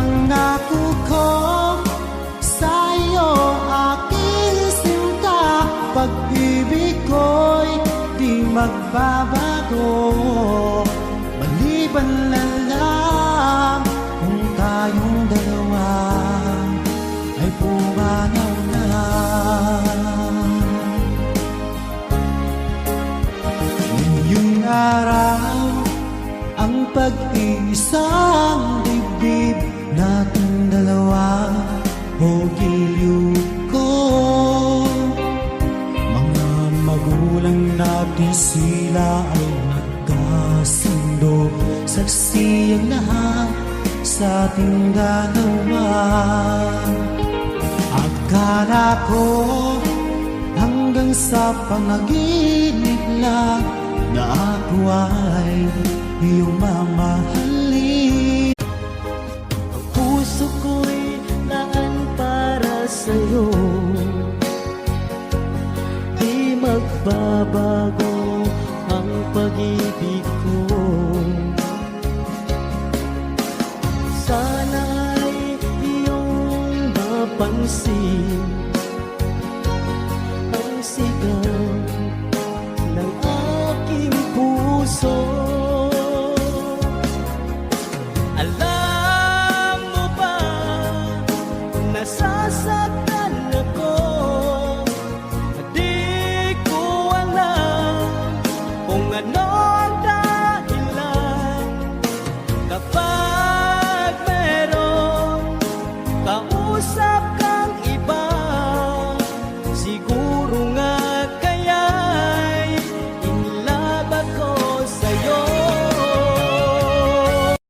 pangako ko sa'yo, aking sinta. Pag-ibig ko'y di magbabago, maliban na lang kung tayong dalawa ay pumanaw na. Ngayong araw, ang pag-iisang dibdib nating dalawa o giliw ko. Mga magulang natin sila ay nagkasundo, saksi ang lahat sa ating dalawa. Akala ko hanggang sa panaginip lang na ako ay iyong mamahalin. Ang puso ko'y laan para sa'yo, di magbabago ang pag-ibig ko. Sana'y iyong mapansin ang sigaw ng aking puso.